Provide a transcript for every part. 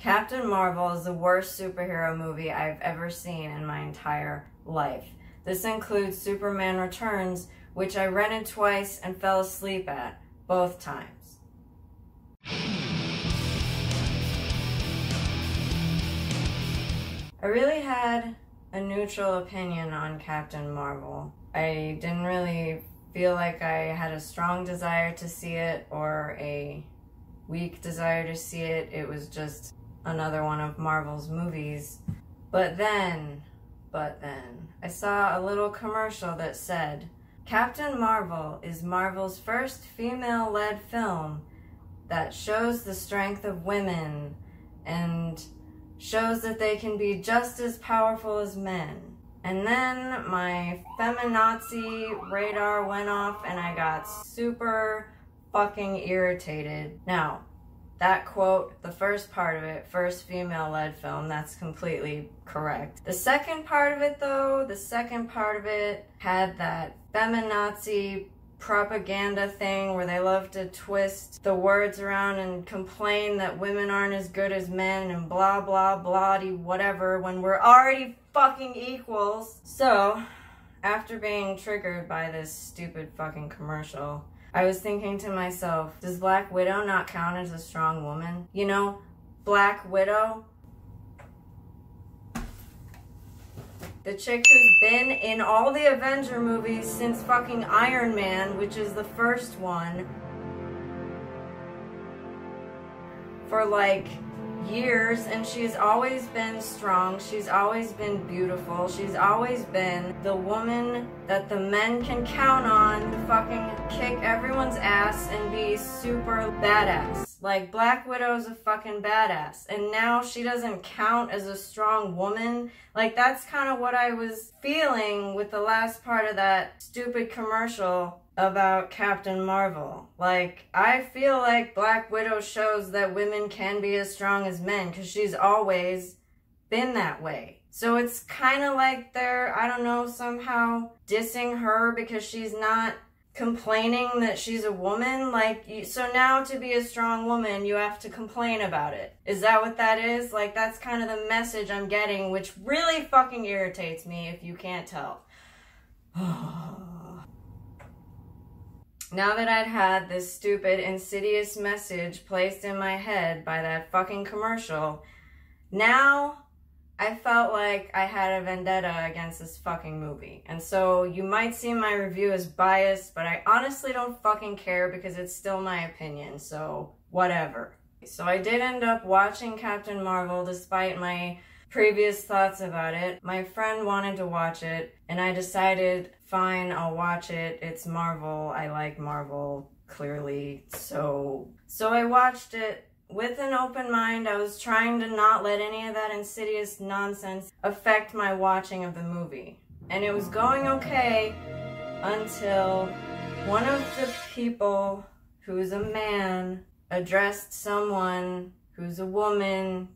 Captain Marvel is the worst superhero movie I've ever seen in my entire life. This includes Superman Returns, which I rented twice and fell asleep at, both times. I really had a neutral opinion on Captain Marvel. I didn't really feel like I had a strong desire to see it or a weak desire to see it. It was just another one of Marvel's movies. But then, I saw a little commercial that said, Captain Marvel is Marvel's first female-led film that shows the strength of women and shows that they can be just as powerful as men. And then my feminazi radar went off and I got super fucking irritated. Now, that quote, the first part of it, first female-led film, that's completely correct. The second part of it though, had that feminazi propaganda thing where they love to twist the words around and complain that women aren't as good as men and blah blah blah-de whatever when we're already fucking equals. So, after being triggered by this stupid fucking commercial, I was thinking to myself, does Black Widow not count as a strong woman? You know, Black Widow, the chick who's been in all the Avengers movies since fucking Iron Man, which is the first one, for like years, and she's always been strong, she's always been beautiful, she's always been the woman that the men can count on to fucking kick everyone's ass and be super badass. Like, Black Widow's a fucking badass, and now she doesn't count as a strong woman. Like, that's kind of what I was feeling with the last part of that stupid commercial about Captain Marvel. Like, I feel like Black Widow shows that women can be as strong as men because she's always been that way. So it's kind of like they're, I don't know, somehow dissing her because she's not complaining that she's a woman. Like, so now to be a strong woman, you have to complain about it. Is that what that is? Like, that's kind of the message I'm getting, which really fucking irritates me if you can't tell. Now that I'd had this stupid, insidious message placed in my head by that fucking commercial, now I felt like I had a vendetta against this fucking movie. And so you might see my review as biased, but I honestly don't fucking care because it's still my opinion, so whatever. So I did end up watching Captain Marvel despite my previous thoughts about it. My friend wanted to watch it, and I decided, fine, I'll watch it. It's Marvel. I like Marvel, clearly. So I watched it with an open mind. I was trying to not let any of that insidious nonsense affect my watching of the movie. And it was going okay until one of the people who's a man addressed someone who's a woman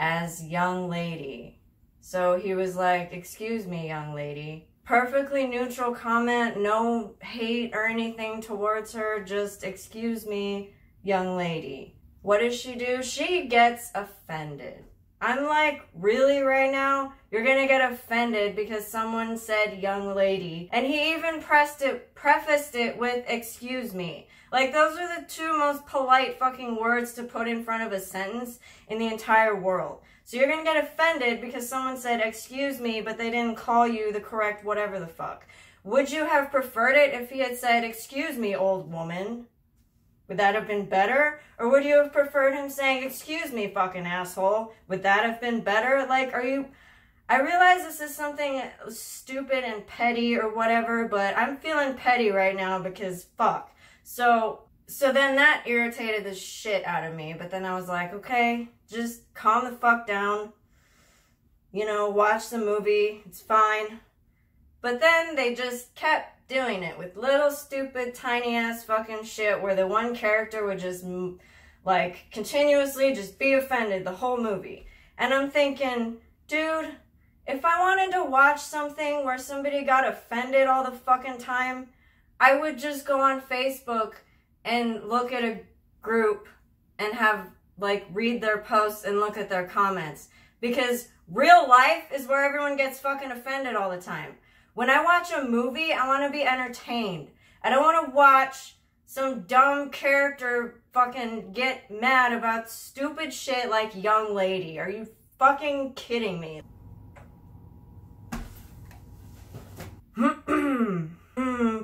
as young lady. So he was like, excuse me, young lady. Perfectly neutral comment, no hate or anything towards her, just excuse me, young lady. What does she do? She gets offended. I'm like, really right now? You're gonna get offended because someone said young lady. And he even prefaced it with excuse me. Like, those are the two most polite fucking words to put in front of a sentence in the entire world. So you're gonna get offended because someone said excuse me, but they didn't call you the correct whatever the fuck. Would you have preferred it if he had said, excuse me, old woman? Would that have been better? Or would you have preferred him saying, excuse me, fucking asshole? Would that have been better? Like, I realize this is something stupid and petty or whatever, but I'm feeling petty right now because fuck. So then that irritated the shit out of me, but then I was like, okay, just calm the fuck down. You know, watch the movie, it's fine. But then they just kept doing it with little stupid tiny ass fucking shit where the one character would just like continuously just be offended the whole movie. And I'm thinking, dude, if I wanted to watch something where somebody got offended all the fucking time, I would just go on Facebook and look at a group and have like, read their posts and look at their comments. Because real life is where everyone gets fucking offended all the time. When I watch a movie, I want to be entertained. I don't want to watch some dumb character fucking get mad about stupid shit like Young Lady. Are you fucking kidding me?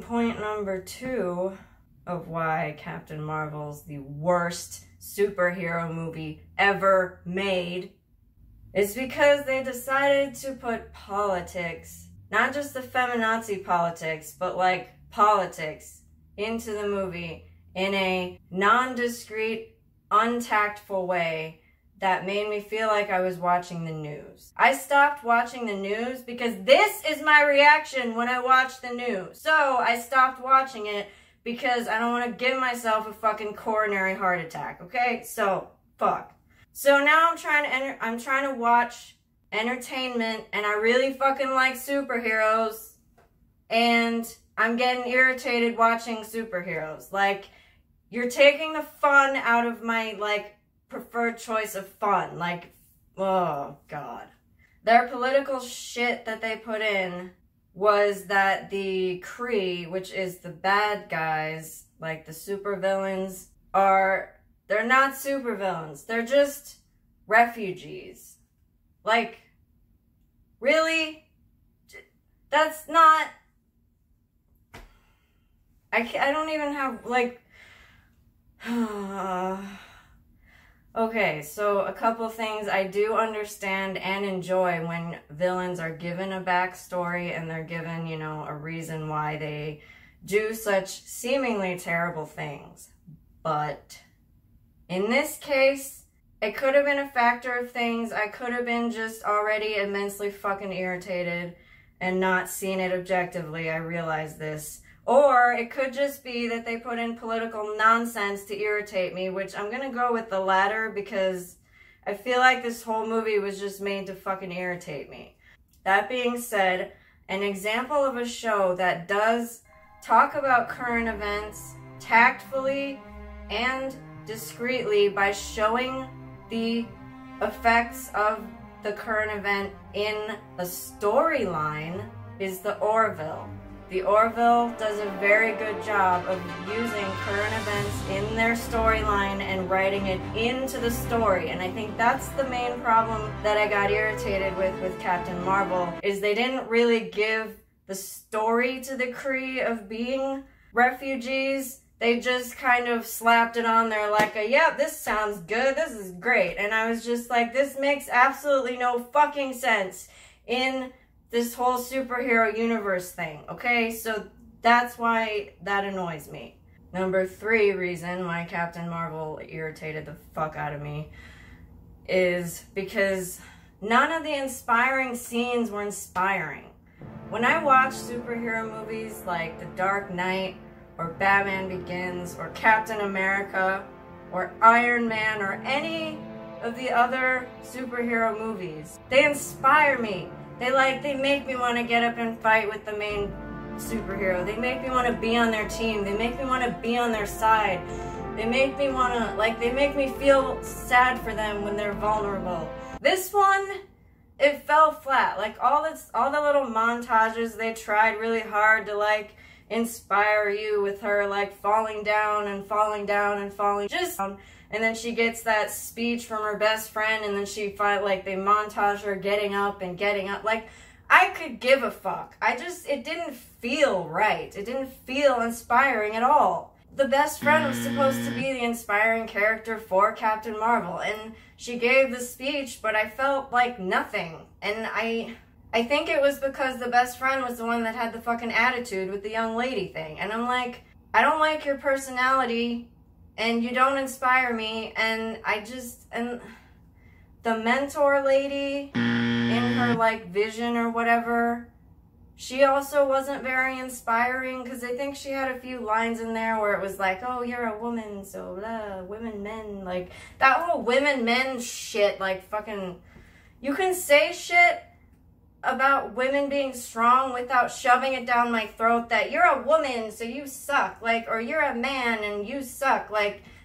Point number 2 of why Captain Marvel's the worst superhero movie ever made is because they decided to put politics, not just the feminazi politics, but like politics, into the movie in a non-discreet, untactful way that made me feel like I was watching the news. I stopped watching the news because this is my reaction when I watch the news. So I stopped watching it because I don't want to give myself a fucking coronary heart attack, okay? So, fuck. So now I'm trying to watch entertainment, and I really fucking like superheroes, and I'm getting irritated watching superheroes. Like, you're taking the fun out of my, like, preferred choice of fun. Like, oh god. Their political shit that they put in was that the Kree, which is the bad guys, like the supervillains, they're not supervillains. They're just refugees. Like, really? That's not... I don't even have, like... Okay, so a couple things. I do understand and enjoy when villains are given a backstory and they're given, you know, a reason why they do such seemingly terrible things. But in this case, it could have been a factor of things. I could have been just already immensely fucking irritated and not seen it objectively. I realize this. Or it could just be that they put in political nonsense to irritate me, which I'm gonna go with the latter because I feel like this whole movie was just made to fucking irritate me. That being said, an example of a show that does talk about current events tactfully and discreetly by showing the effects of the current event in a storyline is The Orville. The Orville does a very good job of using current events in their storyline and writing it into the story. And I think that's the main problem that I got irritated with Captain Marvel, is they didn't really give the story to the Kree of being refugees. They just kind of slapped it on there like yep, this sounds good, this is great. And I was just like, this makes absolutely no fucking sense in this whole superhero universe thing, okay? So that's why that annoys me. Number 3 reason why Captain Marvel irritated the fuck out of me is because none of the inspiring scenes were inspiring. When I watch superhero movies like The Dark Knight, or Batman Begins, or Captain America, or Iron Man, or any of the other superhero movies, they inspire me. They make me want to get up and fight with the main superhero. They make me want to be on their team. They make me want to be on their side. They make me want to, they make me feel sad for them when they're vulnerable. This one, it fell flat. Like, all the little montages, they tried really hard to, inspire you with her, falling down and falling down and falling. And then she gets that speech from her best friend, and then they montage her getting up and getting up. I could give a fuck. It didn't feel right. It didn't feel inspiring at all. The best friend was supposed to be the inspiring character for Captain Marvel, and she gave the speech, but I felt like nothing. And I think it was because the best friend was the one that had the fucking attitude with the young lady thing. And I'm like, I don't like your personality, and you don't inspire me, and and the mentor lady in her, vision or whatever, she also wasn't very inspiring, because I think she had a few lines in there where it was oh, you're a woman, so blah, women, men, that whole women, men shit, fucking, you can say shit about women being strong without shoving it down my throat that you're a woman, so you suck, or you're a man and you suck.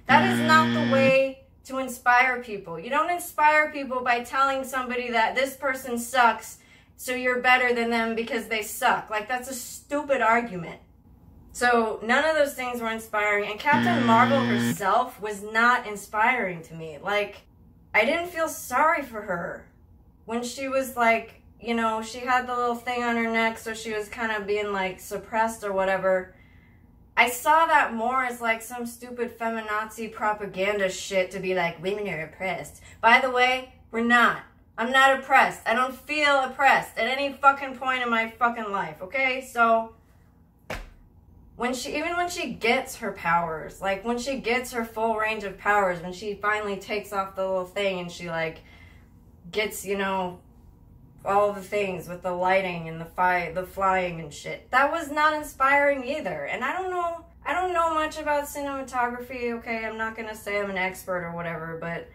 That is not the way to inspire people. You don't inspire people by telling somebody that this person sucks, so you're better than them because they suck. Like, that's a stupid argument. So none of those things were inspiring. And Captain Marvel herself was not inspiring to me. Like, I didn't feel sorry for her when she was like, you know, she had the little thing on her neck, so she was kind of being like suppressed or whatever. I saw that more as like some stupid feminazi propaganda shit to be like, women are oppressed. By the way, we're not. I'm not oppressed. I don't feel oppressed at any fucking point in my fucking life, okay? So, even when she gets her powers, like when she gets her full range of powers, when she finally takes off the little thing and she like gets, you know, all the things with the lighting and the flying and shit, that was not inspiring either. And I don't know much about cinematography, okay? I'm not gonna say I'm an expert or whatever, but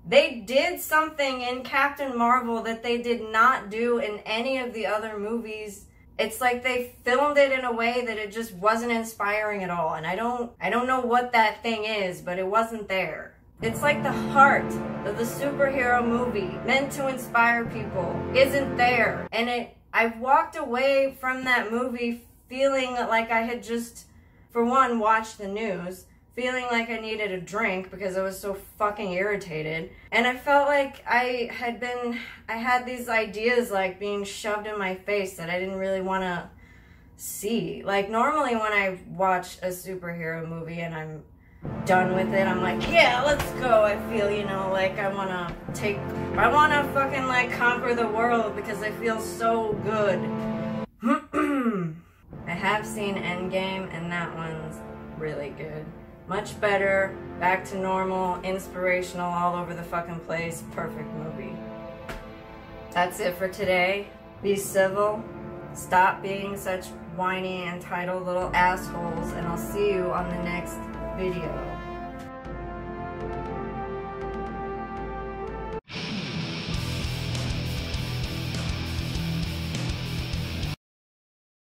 they did something in Captain Marvel that they did not do in any of the other movies. It's like they filmed it in a way that it just wasn't inspiring at all. And I don't know what that thing is, but it wasn't there. It's like the heart of the superhero movie meant to inspire people isn't there. And I walked away from that movie feeling like I had just, for one, watched the news, feeling like I needed a drink because I was so fucking irritated. And I felt like I had these ideas like being shoved in my face that I didn't really want to see. Like, normally when I watch a superhero movie and I'm done with it, I'm like, yeah, let's go. I feel, you know, like I want to fucking like conquer the world because I feel so good. I have seen Endgame and that one's really good. Much better, back to normal, inspirational, all over the fucking place, perfect movie. That's it for today. Be civil, stop being such whiny, entitled little assholes, and I'll see you on the next video.